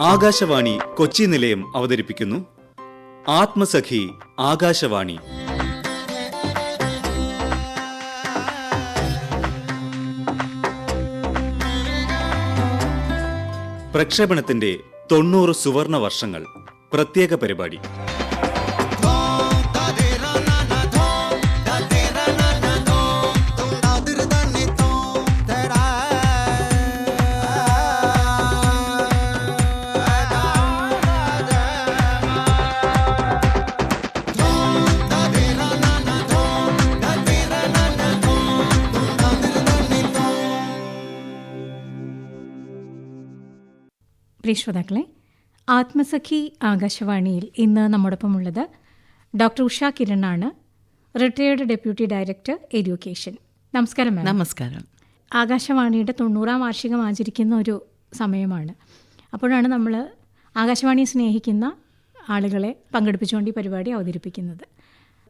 ആകാശവാണി കൊച്ചി നിലയം അവതരിപ്പിക്കുന്നു ആത്മസഖി ആകാശവാണി. പ്രക്ഷേപണത്തിന്റെ 90 സുവർണ വർഷങ്ങൾ പ്രത്യേക പരിപാടി. ശ്രോതാക്കളെ, ആത്മസഖി ആകാശവാണിയിൽ ഇന്ന് നമ്മോടൊപ്പമുള്ളത് ഡോക്ടർ ഉഷ കിരണാണ്, റിട്ടയേർഡ് ഡെപ്യൂട്ടി ഡയറക്ടർ എഡ്യൂക്കേഷൻ. നമസ്കാരം മാം. നമസ്കാരം. ആകാശവാണിയുടെ 90-ാം വാർഷികം ആചരിക്കുന്ന ഒരു സമയമാണ്. അപ്പോഴാണ് നമ്മൾ ആകാശവാണിയെ സ്നേഹിക്കുന്ന ആളുകളെ പങ്കെടുപ്പിച്ചുകൊണ്ട് ഈ പരിപാടി അവതരിപ്പിക്കുന്നത്.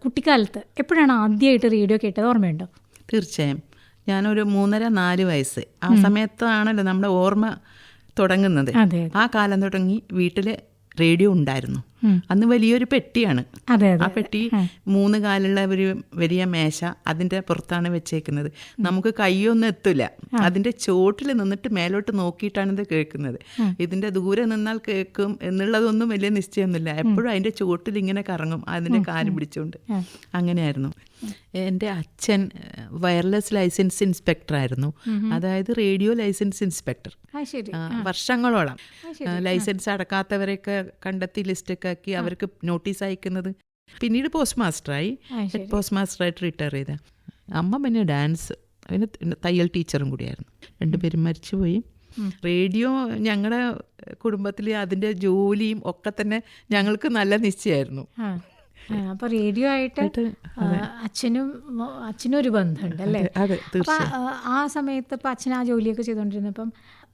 കുട്ടിക്കാലത്ത് എപ്പോഴാണ് ആദ്യമായിട്ട് റേഡിയോ കേട്ടത്, ഓർമ്മയുണ്ടോ? തീർച്ചയായും. ഞാനൊരു 3-4 വയസ്സ് ആ സമയത്താണല്ലോ നമ്മുടെ ഓർമ്മ തുടങ്ങുന്നത്. ആ കാലം തുടങ്ങി വീട്ടിൽ റേഡിയോ ഉണ്ടായിരുന്നു. അന്ന് വലിയൊരു പെട്ടിയാണ്. ആ പെട്ടി 3 കാലുള്ള ഒരു വലിയ മേശ, അതിൻ്റെ പുറത്താണ് വെച്ചേക്കുന്നത്. നമുക്ക് കൈയൊന്നും എത്തില്ല. അതിൻ്റെ ചോട്ടിൽ നിന്നിട്ട് മേലോട്ട് നോക്കിയിട്ടാണ് ഇത് കേൾക്കുന്നത്. ഇതിൻ്റെ ദൂരെ നിന്നാൽ കേൾക്കും എന്നുള്ളതൊന്നും വലിയ നിശ്ചയമൊന്നുമില്ല. എപ്പോഴും അതിൻ്റെ ചോട്ടിൽ ഇങ്ങനെ കറങ്ങും, അതിൻ്റെ കാല് പിടിച്ചുകൊണ്ട്. അങ്ങനെയായിരുന്നു. എൻ്റെ അച്ഛൻ വയർലെസ് ലൈസൻസ് ഇൻസ്പെക്ടറായിരുന്നു. അതായത് റേഡിയോ ലൈസൻസ് ഇൻസ്പെക്ടർ. വർഷങ്ങളോളം ലൈസൻസ് അടക്കാത്തവരെയൊക്കെ കണ്ടെത്തി ലിസ്റ്റൊക്കെ ആക്കി അവർക്ക് നോട്ടീസ് അയക്കുന്നത്. പിന്നീട് പോസ്റ്റ് മാസ്റ്ററായി, ഹെഡ് പോസ്റ്റ് മാസ്റ്ററായിട്ട് റിട്ടയർ ചെയ്ത. അമ്മ പിന്നെ ഡാൻസ്, പിന്നെ തയ്യൽ ടീച്ചറും കൂടിയായിരുന്നു. രണ്ടുപേരും മരിച്ചുപോയി. റേഡിയോ ഞങ്ങളുടെ കുടുംബത്തിൽ അതിൻ്റെ ജോലിയും ഒക്കെ തന്നെ ഞങ്ങൾക്ക് നല്ല നിശ്ചയമായിരുന്നു. അപ്പൊ റേഡിയോ ആയിട്ട് അച്ഛനും ഒരു ബന്ധമുണ്ട് അല്ലേ? ആ സമയത്ത് ഇപ്പൊ അച്ഛൻ ആ ജോലിയൊക്കെ ചെയ്തോണ്ടിരുന്നപ്പം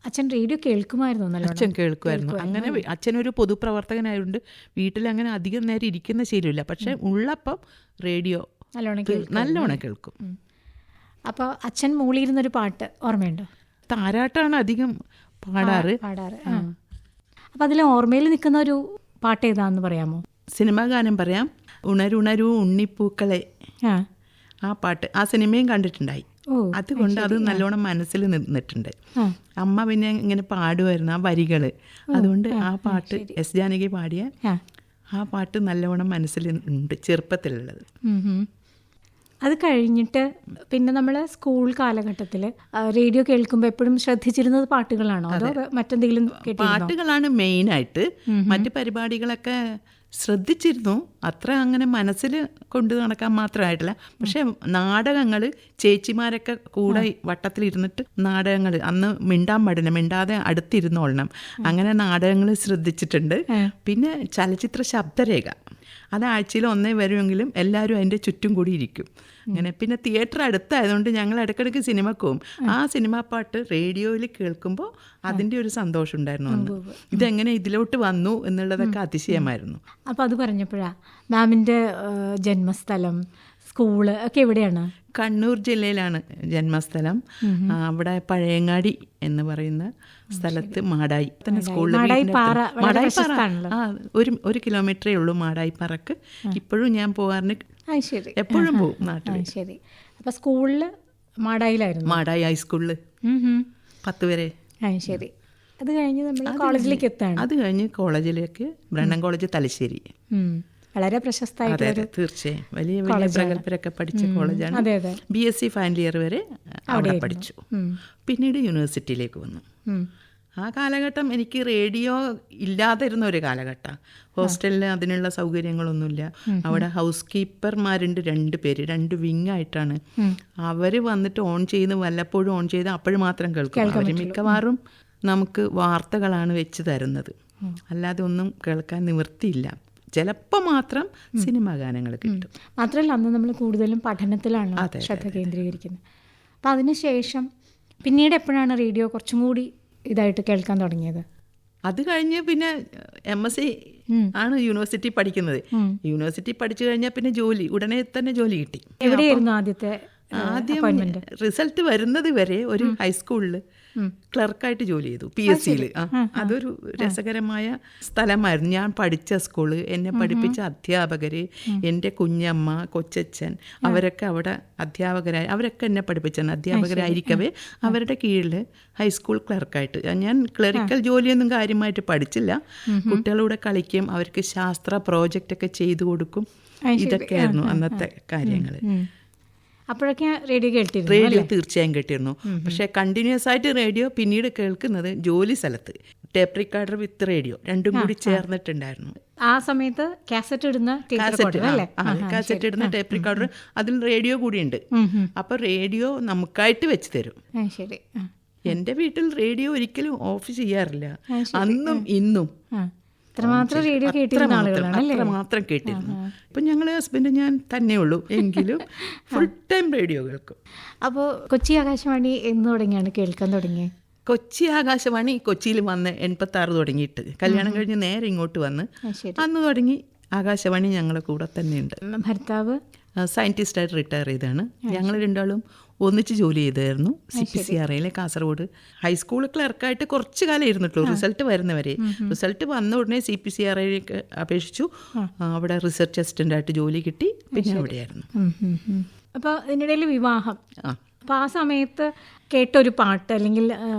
അച്ഛൻ റേഡിയോ കേൾക്കുമായിരുന്നു? അച്ഛൻ കേൾക്കുമായിരുന്നു. അങ്ങനെ അച്ഛനൊരു പൊതുപ്രവർത്തകനായതുകൊണ്ട് വീട്ടിൽ അങ്ങനെ അധികം നേരം ഇരിക്കുന്ന ശീലമില്ല. പക്ഷെ ഉള്ളപ്പം റേഡിയോ നല്ലോണം കേൾക്കും. അപ്പോൾ അച്ഛൻ മൂളിയിരുന്നൊരു പാട്ട് ഓർമ്മയുണ്ടോ? താരാട്ടാണ് അധികം പാടാറ്. അപ്പം അതിൽ ഓർമ്മയിൽ നിൽക്കുന്ന ഒരു പാട്ട് ഏതാന്ന് പറയാമോ? സിനിമാ ഗാനം പറയാം. ഉണരുണരു ഉണ്ണിപ്പൂക്കളെ, ആ പാട്ട്. ആ സിനിമയും കണ്ടിട്ടുണ്ടായി. അതുകൊണ്ട് അത് നല്ലോണം മനസ്സിൽ നിന്നിട്ടുണ്ട്. അമ്മ പിന്നെ ഇങ്ങനെ പാടുമായിരുന്നു ആ വരികള്. അതുകൊണ്ട് ആ പാട്ട് എസ് ജാനകി പാടിയ ആ പാട്ട് നല്ലോണം മനസ്സിൽ ഉണ്ട്, ചെറുപ്പത്തിലുള്ളത്. അത് കഴിഞ്ഞിട്ട് പിന്നെ നമ്മൾ സ്കൂൾ കാലഘട്ടത്തിൽ റേഡിയോ കേൾക്കുമ്പോൾ എപ്പോഴും ശ്രദ്ധിച്ചിരുന്നത് പാട്ടുകളാണോ, അതോ മറ്റെന്തെങ്കിലും? പാട്ടുകളാണ് മെയിനായിട്ട്. മറ്റു പരിപാടികളൊക്കെ ശ്രദ്ധിച്ചിരുന്നു, അത്ര അങ്ങനെ മനസ്സിൽ കൊണ്ടു നടക്കാൻ മാത്രമായിട്ടില്ല. പക്ഷെ നാടകങ്ങൾ ചേച്ചിമാരൊക്കെ കൂടെ വട്ടത്തിലിരുന്നിട്ട് നാടകങ്ങൾ, അന്ന് മിണ്ടാൻ പാടില്ല, മിണ്ടാതെ അടുത്തിരുന്നോളണം, അങ്ങനെ നാടകങ്ങൾ ശ്രദ്ധിച്ചിട്ടുണ്ട്. പിന്നെ ചലച്ചിത്ര ശബ്ദരേഖ, അത് ആഴ്ചയിൽ 1 വരുമെങ്കിലും എല്ലാവരും അതിൻ്റെ ചുറ്റും കൂടി ഇരിക്കും. അങ്ങനെ പിന്നെ തിയേറ്റർ അടുത്തായതുകൊണ്ട് ഞങ്ങൾ ഇടയ്ക്കിടയ്ക്ക് സിനിമക്ക് പോകും. ആ സിനിമാ പാട്ട് റേഡിയോയിൽ കേൾക്കുമ്പോൾ അതിൻ്റെ ഒരു സന്തോഷം ഉണ്ടായിരുന്നു. അന്ന് ഇതെങ്ങനെ ഇതിലോട്ട് വന്നു എന്നുള്ളതൊക്കെ അതിശയമായിരുന്നു. അപ്പോൾ അത് പറഞ്ഞപ്പോഴാ മാമിൻ്റെ ജന്മസ്ഥലം, സ്കൂള് ഒക്കെ എവിടെയാണ്? കണ്ണൂർ ജില്ലയിലാണ് ജന്മസ്ഥലം. അവിടെ പഴയങ്ങാടി എന്ന് പറയുന്ന സ്ഥലത്ത് മാടായി തന്നെ സ്കൂളിൽ. ഒരു കിലോമീറ്ററേ ഉള്ളൂ മാടായിപ്പാറക്ക്. ഇപ്പോഴും ഞാൻ പോകാറുണ്ട്, എപ്പോഴും പോകും നാട്ടിൽ. ശരി. അപ്പൊ സ്കൂളിൽ മാടായിലായിരുന്നു? മാടായി ഹൈസ്കൂളിൽ 10 വരെ. ശരി. അത് കഴിഞ്ഞ് നമ്മൾ കോളേജിലേക്ക് എത്താണ്? അത് കഴിഞ്ഞ് കോളേജിലേക്ക് ബ്രണ്ണൻ കോളേജ് തലശ്ശേരി. വളരെ പ്രശസ്തമായിട്ട്. തീർച്ചയായും വലിയ വലിയ പ്രഗത്ഭരൊക്കെ പഠിച്ച കോളേജാണ്. BSc ഫൈനൽ ഇയർ വരെ അവിടെ പഠിച്ചു. പിന്നീട് യൂണിവേഴ്സിറ്റിയിലേക്ക് വന്നു. ആ കാലഘട്ടം എനിക്ക് റേഡിയോ ഇല്ലാതിരുന്ന ഒരു കാലഘട്ടം. ഹോസ്റ്റലിൽ അതിനുള്ള സൗകര്യങ്ങളൊന്നുമില്ല. അവിടെ ഹൗസ് കീപ്പർമാരുണ്ട് 2 പേര്, 2 വിങ്ങായിട്ടാണ്. അവർ വന്നിട്ട് ഓൺ ചെയ്ത് വല്ലപ്പോഴും ഓൺ ചെയ്ത് അപ്പോഴും മാത്രം കേൾക്കും. അവർ മിക്കവാറും നമുക്ക് വാർത്തകളാണ് വെച്ച് തരുന്നത്, അല്ലാതെ ഒന്നും കേൾക്കാൻ നിവൃത്തിയില്ല. ചിലപ്പോൾ മാത്രം സിനിമാ ഗാനങ്ങൾ കിട്ടും. മാത്രമല്ല അന്ന് നമ്മൾ കൂടുതലും പഠനത്തിലാണ് ശ്രദ്ധ കേന്ദ്രീകരിക്കുന്നത്. അപ്പം അതിനുശേഷം പിന്നീട് എപ്പോഴാണ് റേഡിയോ കുറച്ചും കൂടി ഇതായിട്ട് കേൾക്കാൻ തുടങ്ങിയത്? അത് കഴിഞ്ഞ് പിന്നെ MSc ആണ് യൂണിവേഴ്സിറ്റി പഠിക്കുന്നത്. യൂണിവേഴ്സിറ്റി പഠിച്ചു കഴിഞ്ഞാൽ പിന്നെ ഉടനെ തന്നെ ജോലി കിട്ടി. എവിടെയായിരുന്നു ആദ്യത്തെ ആദ്യം റിസൾട്ട് വരുന്നത് വരെ ഒരു ഹൈസ്കൂളിൽ ക്ലർക്കായിട്ട് ജോലി ചെയ്തു, PSCയിൽ. അതൊരു രസകരമായ സ്ഥലമായിരുന്നു. ഞാൻ പഠിച്ച സ്കൂള്, എന്നെ പഠിപ്പിച്ച അധ്യാപകര്, എൻ്റെ കുഞ്ഞമ്മ, കൊച്ചച്ഛൻ, അവരൊക്കെ അവിടെ അധ്യാപകരായി, അവരൊക്കെ എന്നെ പഠിപ്പിച്ച അധ്യാപകരായിരിക്കവേ അവരുടെ കീഴിൽ ഹൈസ്കൂൾ ക്ലർക്കായിട്ട്. ഞാൻ ക്ലറിക്കൽ ജോലിയൊന്നും കാര്യമായിട്ട് പഠിച്ചില്ല. കുട്ടികളൂടെ കളിക്കും, അവർക്ക് ശാസ്ത്ര പ്രോജക്റ്റൊക്കെ ചെയ്തു കൊടുക്കും. ഇതൊക്കെയായിരുന്നു അന്നത്തെ കാര്യങ്ങൾ. അപ്പോഴൊക്കെ റേഡിയോ കേട്ടിരുന്നു? റേഡിയോ തീർച്ചയായും കേട്ടിരുന്നു. പക്ഷേ കണ്ടിന്യൂസ് ആയിട്ട് റേഡിയോ പിന്നീട് കേൾക്കുന്നത് ജോലി സ്ഥലത്ത്. ടേപ്പ് റിക്കാർഡർ വിത്ത് റേഡിയോ രണ്ടും കൂടി ചേർന്നിട്ടുണ്ടായിരുന്നു. ആ സമയത്ത് കാസറ്റ് ഇടുന്ന കാസറ്റ് ഇടുന്ന ടേപ്പ് റിക്കാർഡർ, അതിൽ റേഡിയോ കൂടി ഉണ്ട്. അപ്പൊ റേഡിയോ നമുക്കായിട്ട് വെച്ച് തരും. ശരി. എൻ്റെ വീട്ടിൽ റേഡിയോ ഒരിക്കലും ഓഫ് ചെയ്യാറില്ല, അന്നും ഇന്നും. അത്രമാത്രം റേഡിയോ കേട്ടിരുന്ന ആളുകളാണ്. അത്രമാത്രം കേട്ടിരുന്നു. ഇപ്പം ഞങ്ങൾ ഹസ്ബൻഡ് ഞാൻ തന്നെ ഉള്ളൂ, എങ്കിലും ഫുൾ ടൈം റേഡിയോ കേൾക്കും. അപ്പോൾ കൊച്ചി ആകാശവാണി എന്ന് തുടങ്ങിയാണ് കേൾക്കാൻ തുടങ്ങിയത്? കൊച്ചി ആകാശവാണി കൊച്ചിയിൽ വന്ന് 86 തുടങ്ങിയിട്ട്, കല്യാണം കഴിഞ്ഞ് നേരെ ഇങ്ങോട്ട് വന്ന് അന്ന് തുടങ്ങി ആകാശവാണി ഞങ്ങളുടെ കൂടെ തന്നെയുണ്ട്. ഭർത്താവ് സയൻറ്റിസ്റ്റായിട്ട് റിട്ടയർ ചെയ്താണ്. ഞങ്ങൾ രണ്ടാളും ഒന്നിച്ച് ജോലി ചെയ്തായിരുന്നു CPCRAയിലെ കാസർഗോഡ്. ഹൈസ്കൂൾ ക്ലർക്കായിട്ട് കുറച്ച് കാലം ഇരുന്നിട്ടുള്ളൂ, റിസൾട്ട് വരുന്നവരെ. റിസൾട്ട് വന്ന ഉടനെ CPCRAയിലേക്ക് അപേക്ഷിച്ചു. അവിടെ റിസർച്ച് അസിസ്റ്റൻ്റായിട്ട് ജോലി കിട്ടി. പിന്നെ അവിടെയായിരുന്നു. അപ്പോൾ ഇതിനിടയിൽ വിവാഹം. അപ്പോൾ ആ സമയത്ത് കേട്ടൊരു പാട്ട് അല്ലെങ്കിൽ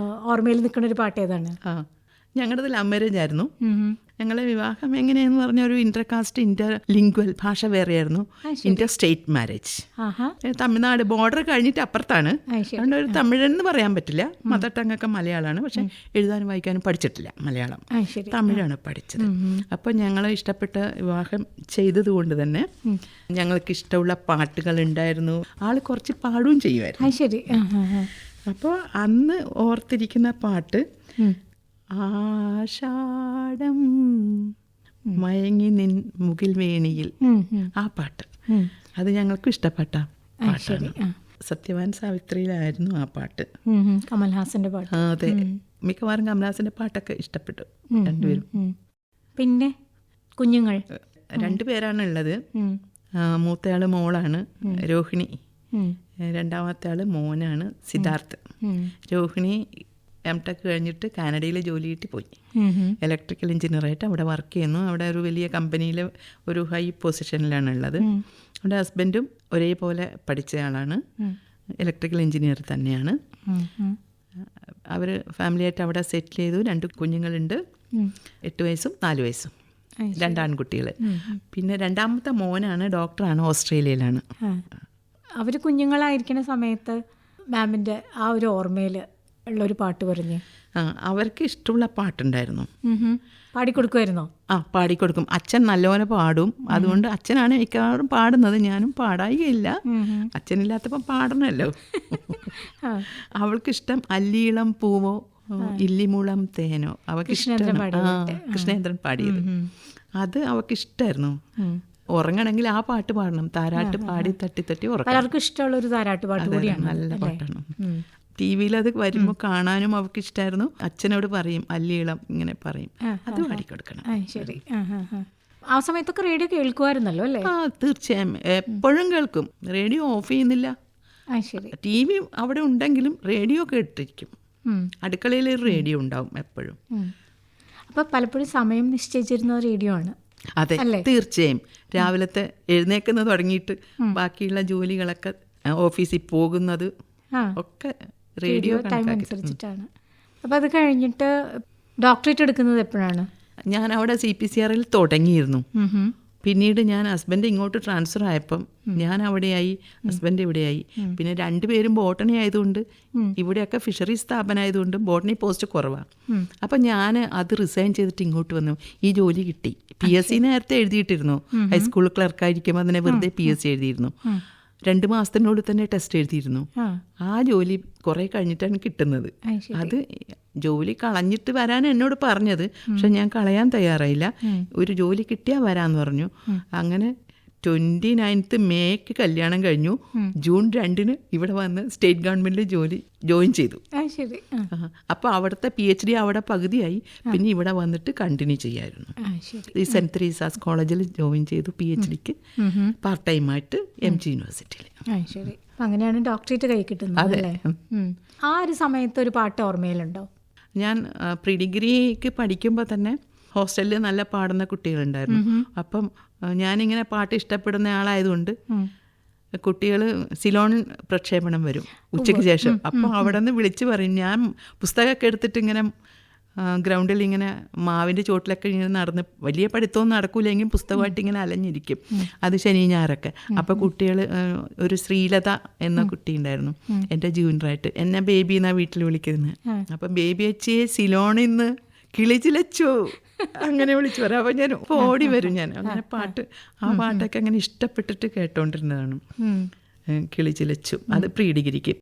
ഓർമ്മയിൽ നിൽക്കുന്ന ഒരു പാട്ട് ഏതാണ്? ഞങ്ങളുടേത് ലവ് മാരേജ് ആയിരുന്നു. ഞങ്ങളെ വിവാഹം എങ്ങനെയെന്ന് പറഞ്ഞ ഒരു ഇന്റർകാസ്റ്റ് ഇന്റർലിംഗ്വൽ, ഭാഷ വേറെയായിരുന്നു. Inter state marriage. Tamil Nadu border കഴിഞ്ഞിട്ട് അപ്പുറത്താണ്. അതുകൊണ്ട് ഒരു തമിഴെന്ന് പറയാൻ പറ്റില്ല. മദർ ടങ് ഒക്കെ മലയാളമാണ്, പക്ഷെ എഴുതാനും വായിക്കാനും പഠിച്ചിട്ടില്ല മലയാളം. തമിഴാണ് പഠിച്ചത്. അപ്പോൾ ഞങ്ങളെ ഇഷ്ടപ്പെട്ട വിവാഹം ചെയ്തത് കൊണ്ട് തന്നെ ഞങ്ങൾക്ക് ഇഷ്ടമുള്ള പാട്ടുകൾ ഉണ്ടായിരുന്നു. ആള് കുറച്ച് പാടുകയും ചെയ്യുമായിരുന്നു. അപ്പോൾ അന്ന് ഓർത്തിരിക്കുന്ന പാട്ട് ആഷാഢം മയങ്ങി നിൻ മുകിൽ വേണിയിൽ, ആ പാട്ട്. അത് ഞങ്ങൾക്കും ഇഷ്ടപ്പെട്ട പാട്ടാണ്. സത്യവാൻ സാവിത്രിയിലായിരുന്നു ആ പാട്ട്. കമൽഹാസന്റെ പാട്ട്. അതെ, മിക്കവാറും കമൽഹാസന്റെ പാട്ടൊക്കെ ഇഷ്ടപ്പെട്ടു രണ്ടുപേരും. പിന്നെ കുഞ്ഞുങ്ങൾ 2 പേരാണ് ഉള്ളത്. മൂത്തയാള് മോളാണ് രോഹിണി, രണ്ടാമത്തെ ആള് മോനാണ് സിദ്ധാർത്ഥ്. രോഹിണി M.Tech കഴിഞ്ഞിട്ട് കാനഡയിൽ ജോലി കിട്ടി പോയി. ഇലക്ട്രിക്കൽ എഞ്ചിനീയറായിട്ട് അവിടെ വർക്ക് ചെയ്യുന്നു. അവിടെ ഒരു വലിയ കമ്പനിയിൽ ഒരു ഹൈ പൊസിഷനിലാണ് ഉള്ളത്. അവിടെ ഹസ്ബൻഡും ഒരേപോലെ പഠിച്ചയാളാണ്, ഇലക്ട്രിക്കൽ എഞ്ചിനീയർ തന്നെയാണ്. അവർ ഫാമിലിയായിട്ട് അവിടെ സെറ്റിൽ ചെയ്തു. 2 കുഞ്ഞുങ്ങളുണ്ട്, 8 വയസ്സും 4 വയസ്സും, 2 ആൺകുട്ടികൾ. പിന്നെ രണ്ടാമത്തെ മോനാണ് ഡോക്ടറാണ്, ഓസ്ട്രേലിയയിലാണ്. അവർ കുഞ്ഞുങ്ങളായിരിക്കുന്ന സമയത്ത് മാമിൻ്റെ ആ ഒരു ഓർമ്മയിൽ ഉള്ളൊരു പാട്ട് പറഞ്ഞ് അവർക്ക് ഇഷ്ടമുള്ള പാട്ടുണ്ടായിരുന്നു. പാടിക്കൊടുക്കുമായിരുന്നോ? പാടിക്കൊടുക്കും. അച്ഛൻ നല്ലപോലെ പാടും. അതുകൊണ്ട് അച്ഛനാണ് മിക്കവാറും പാടുന്നത്, ഞാനും പാടായികയില്ല. അച്ഛനില്ലാത്തപ്പോൾ പാടണമല്ലോ. അവൾക്കിഷ്ടം അല്ലിയിളം പൂവോ ഇല്ലിമുളം തേനോ, അവൾക്ക് കൃഷ്ണേന്ദ്രൻ പാടിയത്. അത് അവൾക്കിഷ്ടമായിരുന്നു. ഉറങ്ങണമെങ്കിൽ ആ പാട്ട് പാടണം. താരാട്ട് പാടി തട്ടി തട്ടി ഉറങ്ങും. പലർക്കും ഇഷ്ടമുള്ള ഒരു താരാട്ട് പാട്ട് കൂടിയാണ്. നല്ല പാട്ടാണ്. TV-യിൽ അത് വരുമ്പോൾ കാണാനും അവർക്ക് ഇഷ്ടമായിരുന്നു. അച്ഛനോട് പറയും അല്ലിയിളം ഇങ്ങനെ പറയും, അത് പാടിക്കൊടുക്കണം. ശരി. ആ സമയത്തൊക്കെ റേഡിയോ കേൾക്കുമായിരുന്നല്ലോ അല്ലേ? തീർച്ചയായും എപ്പോഴും കേൾക്കും. റേഡിയോ ഓഫ് ചെയ്യുന്നില്ല. TV അവിടെ ഉണ്ടെങ്കിലും റേഡിയോ കേട്ടിരിക്കും. അടുക്കളയിൽ റേഡിയോ ഉണ്ടാവും എപ്പോഴും. അപ്പോൾ പലപ്പോഴും സമയം നിശ്ചയിച്ചിരുന്നത് റേഡിയോ ആണ്. അതെ, തീർച്ചയായും. രാവിലത്തെ എഴുന്നേക്കുന്നത് തുടങ്ങിയിട്ട് ബാക്കിയുള്ള ജോലികളൊക്കെ, ഓഫീസിൽ പോകുന്നത് ഒക്കെ റേഡിയോ ടൈം അനുസരിച്ചിട്ടാണ്. അപ്പോൾ അത് കഴിഞ്ഞിട്ട് ഡോക്ടറേറ്റ് എടുക്കുന്നത് എപ്പോഴാണ്? ഞാൻ അവിടെ CPCRAയിൽ തുടങ്ങിയിരുന്നു. പിന്നീട് ഞാൻ ഹസ്ബൻഡ് ഇങ്ങോട്ട് ട്രാൻസ്ഫർ ആയപ്പം ഞാൻ അവിടെയായി, ഹസ്ബൻഡ് ഇവിടെയായി. പിന്നെ 2 പേരും ബോട്ടണി ആയതുകൊണ്ട്, ഇവിടെയൊക്കെ ഫിഷറി സ്ഥാപനമായതുകൊണ്ട് ബോട്ടണി പോസ്റ്റ് കുറവാണ്. അപ്പം ഞാൻ അത് റിസൈൻ ചെയ്തിട്ട് ഇങ്ങോട്ട് വന്നു. ഈ ജോലി കിട്ടി. PSC നേരത്തെ എഴുതിയിട്ടിരുന്നു. ഹൈസ്കൂൾ ക്ലർക്കായിരിക്കുമ്പോൾ അതിനെ വെറുതെ PSC എഴുതിയിരുന്നു. 2 മാസത്തിനുള്ളിൽ തന്നെ ടെസ്റ്റ് എഴുതിയിരുന്നു. ആ ജോലി കുറെ കഴിഞ്ഞിട്ടാണ് കിട്ടുന്നത്. അത് ജോലി കളഞ്ഞിട്ട് വരാൻ എന്നോട് പറഞ്ഞത്, പക്ഷെ ഞാൻ കളയാൻ തയ്യാറായില്ല. ഒരു ജോലി കിട്ടിയാൽ വരാമെന്ന് പറഞ്ഞു. അങ്ങനെ 29th മേയ്ക്ക് കല്യാണം കഴിഞ്ഞു. ജൂൺ 2 ഇവിടെ വന്ന് സ്റ്റേറ്റ് ഗവൺമെന്റിൽ ജോയിൻ ചെയ്തു. അപ്പോൾ അവിടുത്തെ PhD അവിടെ പകുതിയായി. പിന്നെ ഇവിടെ വന്നിട്ട് കണ്ടിന്യൂ ചെയ്യായിരുന്നു. ഈ സെന്റ് തെരേസാസ് കോളേജിൽ ജോയിൻ ചെയ്തു PhDക്ക്, പാർട്ട് ടൈമായിട്ട് MG യൂണിവേഴ്സിറ്റിയിൽ. അങ്ങനെയാണ് ഡോക്ടറേറ്റ് കൈ കിട്ടുന്നത് അല്ലേ? ആ ഒരു സമയത്ത് ഒരു പാട്ട് ഓർമ്മയിലുണ്ടോ? ഞാൻ പ്രീ ഡിഗ്രിക്ക് പഠിക്കുമ്പോൾ തന്നെ ഹോസ്റ്റലിൽ നല്ല പാടുന്ന കുട്ടികളുണ്ടായിരുന്നു. അപ്പം ഞാനിങ്ങനെ പാട്ട് ഇഷ്ടപ്പെടുന്ന ആളായതുകൊണ്ട് കുട്ടികൾ സിലോൺ പ്രക്ഷേപണം വരും ഉച്ചയ്ക്ക് ശേഷം. അപ്പം അവിടെ നിന്ന് വിളിച്ച് പറയും. ഞാൻ പുസ്തകമൊക്കെ എടുത്തിട്ട് ഇങ്ങനെ ഗ്രൗണ്ടിൽ ഇങ്ങനെ മാവിൻ്റെ ചോട്ടിലൊക്കെ ഇങ്ങനെ നടന്ന്, വലിയ പഠിത്തമൊന്നും നടക്കൂലെങ്കിലും പുസ്തകമായിട്ട് ഇങ്ങനെ അലഞ്ഞിരിക്കും. അത് ശനി ഞായറൊക്കെ. അപ്പോൾ കുട്ടികൾ, ഒരു ശ്രീലത എന്ന കുട്ടി ഉണ്ടായിരുന്നു എൻ്റെ ജൂനിയറായിട്ട്. എന്നെ ബേബി എന്നാണ് വീട്ടിൽ വിളിക്കുന്നത്. അപ്പം ബേബി വെച്ചിയെ സിലോണിൽ നിന്ന് കിളിച്ചിലച്ചോ അങ്ങനെ വിളിച്ചു പറയാം. അപ്പോൾ ഞാൻ ഓടി വരും. ഞാൻ അങ്ങനെ ആ പാട്ടൊക്കെ അങ്ങനെ ഇഷ്ടപ്പെട്ടിട്ട് കേട്ടോണ്ടിരുന്നതാണ്. കിളിച്ചിലച്ചു. അത് പ്രീ ഡിഗ്രിക്ക്.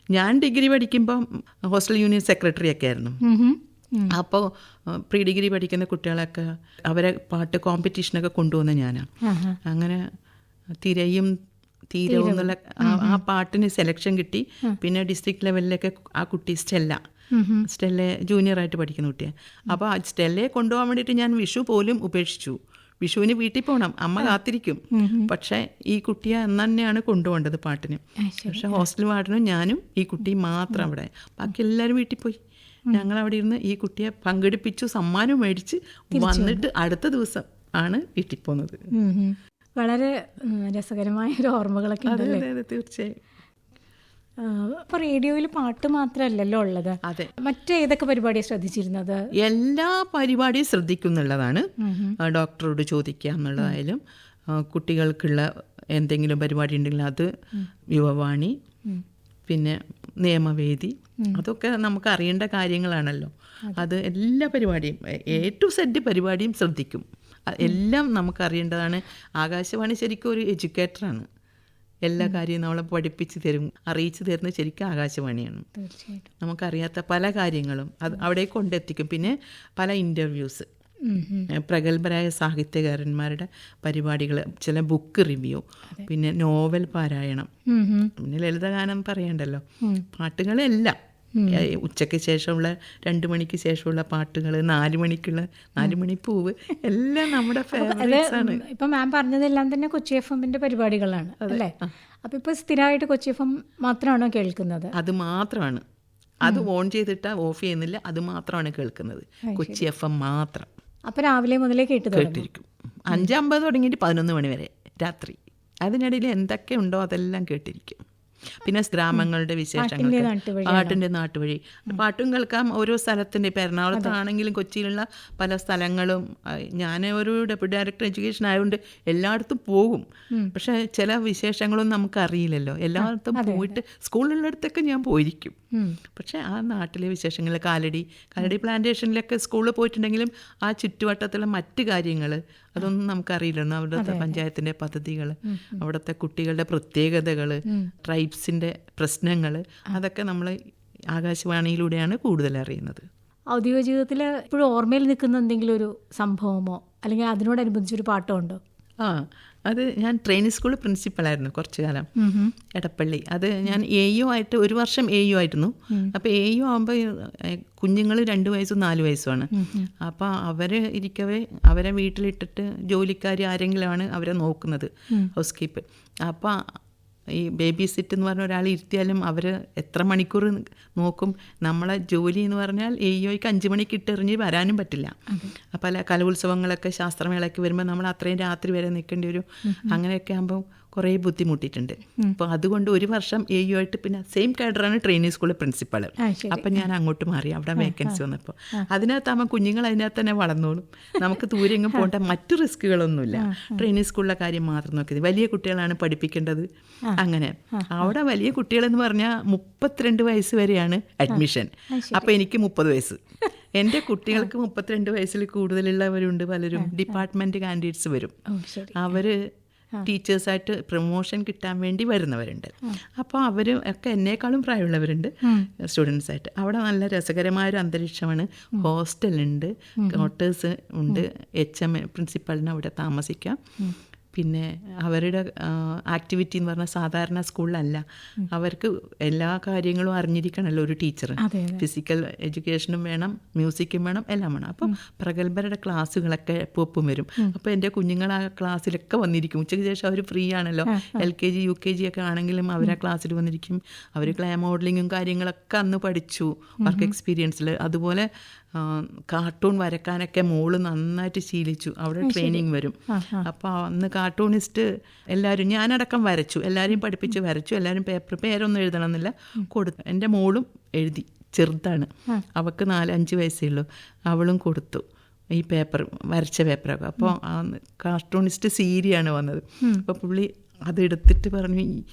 ഞാൻ ഡിഗ്രി പഠിക്കുമ്പം ഹോസ്റ്റൽ യൂണിയൻ സെക്രട്ടറി ഒക്കെ ആയിരുന്നു. അപ്പോൾ പ്രീ ഡിഗ്രി പഠിക്കുന്ന കുട്ടികളൊക്കെ അവരെ പാട്ട് കോമ്പറ്റീഷനൊക്കെ കൊണ്ടുപോകുന്ന ഞാനാണ്. അങ്ങനെ തിരയും തീരവും എന്നുള്ള ആ പാട്ടിന് സെലക്ഷൻ കിട്ടി. പിന്നെ ഡിസ്ട്രിക്ട് ലെവലിലൊക്കെ ആ കുട്ടി സ്റ്റെല്ലെ ജൂനിയറായിട്ട് പഠിക്കുന്ന കുട്ടിയാണ്. അപ്പോൾ ആ സ്റ്റെല്ലയെ കൊണ്ടുപോകാൻ വേണ്ടിയിട്ട് ഞാൻ വിഷു പോലും ഉപേക്ഷിച്ചു. വിഷുവിന് വീട്ടിൽ പോകണം, അമ്മ കാത്തിരിക്കും. പക്ഷേ ഈ കുട്ടിയെ എന്ന് തന്നെയാണ് കൊണ്ടുപോകേണ്ടത് പാട്ടിന്. പക്ഷേ ഹോസ്റ്റൽ വാർഡനും ഞാനും ഈ കുട്ടിയും മാത്രം അവിടെ. ബാക്കി എല്ലാവരും വീട്ടിൽ പോയി. ഞങ്ങളവിടെ ഇരുന്ന് ഈ കുട്ടിയെ പങ്കെടുപ്പിച്ചു, സമ്മാനം മേടിച്ച് വന്നിട്ട് അടുത്ത ദിവസം ആണ് വീട്ടിൽ പോകുന്നത്. വളരെ രസകരമായ ഒരു ഓർമ്മകളൊക്കെ ഉണ്ടല്ലേ? അതെ, തീർച്ചയായും. അപ്പോൾ റേഡിയോയിൽ പാട്ട് മാത്രമല്ലല്ലോ ഉള്ളത്. അതെ. മറ്റേതൊക്കെ പരിപാടിയാണ് ശ്രദ്ധിച്ചിരുന്നത്? എല്ലാ പരിപാടിയും ശ്രദ്ധിക്കുന്നുള്ളതാണ്. ഡോക്ടറോട് ചോദിക്കുക എന്നുള്ളതായാലും, കുട്ടികൾക്കുള്ള എന്തെങ്കിലും പരിപാടി ഉണ്ടെങ്കിൽ അത്, യുവവാണി, പിന്നെ നിയമവേദി, അതൊക്കെ നമുക്ക് അറിയേണ്ട കാര്യങ്ങളാണല്ലോ. അത് എല്ലാ പരിപാടിയും A to Z പരിപാടിയും ശ്രദ്ധിക്കും. എല്ലാം നമുക്ക് അറിയേണ്ടതാണ്. ആകാശവാണി ശരിക്കും ഒരു എഡ്യൂക്കേറ്ററാണ്. എല്ലാ കാര്യവും നമ്മളെ പഠിപ്പിച്ച് തരും, അറിയിച്ചു തരുന്നത് ശരിക്കും ആകാശവാണിയാണ്. നമുക്കറിയാത്ത പല കാര്യങ്ങളും അത് അവിടെ കൊണ്ടെത്തിക്കും. പിന്നെ പല ഇൻ്റർവ്യൂസ്, പ്രഗത്ഭരായ സാഹിത്യകാരന്മാരുടെ പരിപാടികൾ, ചില ബുക്ക് റിവ്യൂ, പിന്നെ നോവൽ പാരായണം, പിന്നെ ലളിതഗാനം പറയണ്ടല്ലോ, പാട്ടുകളെല്ലാം ഉച്ചയ്ക്ക് ശേഷമുള്ള 2 മണിക്ക് ശേഷമുള്ള പാട്ടുകൾ, 4 മണിക്കുള്ള 4 മണിപ്പൂവ്, എല്ലാം നമ്മുടെ ഫേവറേറ്റ്സ് ആണ്. ഇപ്പം മാം പറഞ്ഞതെല്ലാം തന്നെ കൊച്ചി FM-ന്റെ പരിപാടികളാണ് അല്ലേ? അപ്പം ഇപ്പോൾ സ്ഥിരമായിട്ട് കൊച്ചി FM മാത്രമാണോ കേൾക്കുന്നത്? അത് മാത്രമാണ്. അത് ഓൺ ചെയ്തിട്ടാൽ ഓഫ് ചെയ്യുന്നില്ല, അത് മാത്രമാണ് കേൾക്കുന്നത്. കൊച്ചി FM മാത്രം. അപ്പോൾ രാവിലെ മുതലേ കേട്ടിരിക്കും. 5:50 തുടങ്ങിയിട്ട് 11 മണി വരെ രാത്രി. അതിനിടയിൽ എന്തൊക്കെ ഉണ്ടോ അതെല്ലാം കേട്ടിരിക്കും. പിന്നെ ഗ്രാമങ്ങളുടെ വിശേഷങ്ങൾ, പാട്ടിൻ്റെ നാട്ടുവഴി, പാട്ടും കേൾക്കാം. ഓരോ സ്ഥലത്തിൻ്റെ, ഇപ്പോൾ എറണാകുളത്താണെങ്കിലും കൊച്ചിയിലുള്ള പല സ്ഥലങ്ങളും. ഞാൻ ഒരു ഡെപ്യൂട്ടി ഡയറക്ടർ എഡ്യൂക്കേഷൻ ആയതുകൊണ്ട് എല്ലായിടത്തും പോകും. പക്ഷേ ചില വിശേഷങ്ങളൊന്നും നമുക്കറിയില്ലല്ലോ. എല്ലായിടത്തും പോയിട്ട് സ്കൂളിലുള്ളിടത്തൊക്കെ ഞാൻ പോയിരിക്കും. പക്ഷേ ആ നാട്ടിലെ വിശേഷങ്ങൾ, കാലടി പ്ലാന്റേഷനിലൊക്കെ സ്കൂളിൽ പോയിട്ടുണ്ടെങ്കിലും ആ ചുറ്റുവട്ടത്തുള്ള മറ്റ് കാര്യങ്ങൾ അതൊന്നും നമുക്കറിയില്ലല്ലോ. അവിടുത്തെ പഞ്ചായത്തിൻ്റെ പദ്ധതികൾ, അവിടുത്തെ കുട്ടികളുടെ പ്രത്യേകതകൾ, ട്രൈബ്സിൻ്റെ പ്രശ്നങ്ങൾ, അതൊക്കെ നമ്മൾ ആകാശവാണിയിലൂടെയാണ് കൂടുതൽ അറിയുന്നത്. ഔദ്യോഗിക ജീവിതത്തിൽ ഇപ്പോഴും ഓർമ്മയിൽ നിൽക്കുന്ന എന്തെങ്കിലും ഒരു സംഭവമോ അല്ലെങ്കിൽ അതിനോടനുബന്ധിച്ചൊരു പാട്ടോ ഉണ്ടോ? അത് ഞാൻ ട്രെയിനിങ് സ്കൂൾ പ്രിൻസിപ്പളായിരുന്നു കുറച്ചു കാലം, എടപ്പള്ളി. അത് ഞാൻ AU ആയിട്ട് 1 വർഷം AU ആയിരുന്നു. അപ്പോൾ AU ആകുമ്പോൾ കുഞ്ഞുങ്ങൾ 2 വയസ്സും 4 വയസ്സുമാണ്. അപ്പോൾ അവർ ഇരിക്കവേ അവരെ വീട്ടിലിട്ടിട്ട് ജോലിക്കാർ ആരെങ്കിലുമാണ് അവരെ നോക്കുന്നത്, ഹൗസ് കീപ്പ്. അപ്പോൾ ഈ ബേബി സിറ്റ് എന്ന് പറഞ്ഞ ഒരാൾ ഇരുത്തിയാലും അവർ എത്ര മണിക്കൂർ നോക്കും. നമ്മളെ ജോലി എന്ന് പറഞ്ഞാൽ AUക്ക് 5 മണിക്ക് ഇട്ടെറിഞ്ഞ് വരാനും പറ്റില്ല. പല കലോത്സവങ്ങളൊക്കെ ശാസ്ത്രമേളയ്ക്ക് വരുമ്പോൾ നമ്മൾ അത്രയും രാത്രി വരെ നിൽക്കേണ്ടി വരും. അങ്ങനെയൊക്കെ ആകുമ്പോൾ കുറേ ബുദ്ധിമുട്ടിയിട്ടുണ്ട്. അപ്പോൾ അതുകൊണ്ട് 1 വർഷം AU ആയിട്ട്, പിന്നെ സെയിം കാഡറാണ് ട്രെയിനിങ് സ്കൂളിൽ പ്രിൻസിപ്പൾ. അപ്പം ഞാൻ അങ്ങോട്ട് മാറി, അവിടെ വേക്കൻസി വന്നപ്പോൾ. അതിനകത്താകുമ്പോൾ കുഞ്ഞുങ്ങൾ അതിനകത്ത് തന്നെ വളർന്നോളും, നമുക്ക് ദൂരെങ്ങും പോകേണ്ട മറ്റു റിസ്കുകളൊന്നുമില്ല. ട്രെയിനിങ് സ്കൂളിലെ കാര്യം മാത്രം നോക്കിയത്. വലിയ കുട്ടികളാണ് പഠിപ്പിക്കേണ്ടത്. അങ്ങനെ അവിടെ വലിയ കുട്ടികളെന്ന് പറഞ്ഞാൽ 32 വയസ്സ് വരെയാണ് അഡ്മിഷൻ. അപ്പോൾ എനിക്ക് 30 വയസ്സ്. എൻ്റെ കുട്ടികൾക്ക് 32 വയസ്സിൽ കൂടുതലുള്ളവരുണ്ട്. പലരും ഡിപ്പാർട്ട്മെൻറ്റ് കാൻഡിഡേറ്റ്സ് വരും. അവർ ടീച്ചേഴ്സായിട്ട് പ്രൊമോഷൻ കിട്ടാൻ വേണ്ടി വരുന്നവരുണ്ട്. അപ്പോൾ അവർ ഒക്കെ എന്നേക്കാളും പ്രായമുള്ളവരുണ്ട് സ്റ്റുഡൻസായിട്ട്. അവിടെ നല്ല രസകരമായൊരു അന്തരീക്ഷമാണ്. ഹോസ്റ്റലുണ്ട്, ക്വാർട്ടേഴ്സ് ഉണ്ട്, HM പ്രിൻസിപ്പളിന് അവിടെ താമസിക്കാം. പിന്നെ അവരുടെ ആക്ടിവിറ്റി എന്ന് പറഞ്ഞാൽ സാധാരണ സ്കൂളിലല്ല. അവർക്ക് എല്ലാ കാര്യങ്ങളും അറിഞ്ഞിരിക്കണമല്ലോ ഒരു ടീച്ചർ. ഫിസിക്കൽ എഡ്യൂക്കേഷനും വേണം, മ്യൂസിക്കും വേണം, എല്ലാം വേണം. അപ്പം പ്രഗത്ഭരുടെ ക്ലാസ്സുകളൊക്കെ എപ്പോഴും വരും. അപ്പോൾ എൻ്റെ കുഞ്ഞുങ്ങൾ ആ ക്ലാസ്സിലൊക്കെ വന്നിരിക്കും. ഉച്ചയ്ക്ക് ശേഷം അവർ ഫ്രീ ആണല്ലോ. LKG UKG ഒക്കെ ആണെങ്കിലും അവർ ആ ക്ലാസ്സിൽ വന്നിരിക്കും. അവർ ക്ലേ മോഡലിങ്ങും കാര്യങ്ങളൊക്കെ അന്ന് പഠിച്ചു വർക്ക് എക്സ്പീരിയൻസിൽ. അതുപോലെ കാർട്ടൂൺ വരക്കാനൊക്കെ മോള് നന്നായിട്ട് ശീലിച്ചു. അവിടെ ട്രെയിനിങ് വരും. അപ്പോൾ അന്ന് കാർട്ടൂണിസ്റ്റ് എല്ലാവരും, ഞാനടക്കം വരച്ചു, എല്ലാവരെയും പഠിപ്പിച്ച് വരച്ചു. എല്ലാവരും പേരൊന്നും എഴുതണമെന്നില്ല കൊടുത്തു. എൻ്റെ മോളും എഴുതി, ചെറുതാണ്, അവൾക്ക് 4-5 വയസ്സേ ഉള്ളൂ. അവളും കൊടുത്തു ഈ പേപ്പർ, വരച്ച പേപ്പറൊക്കെ. അപ്പോൾ കാർട്ടൂണിസ്റ്റ് സീരിയാണ് വന്നത്. അപ്പോൾ പുള്ളി അതെടുത്തിട്ട് പറഞ്ഞു,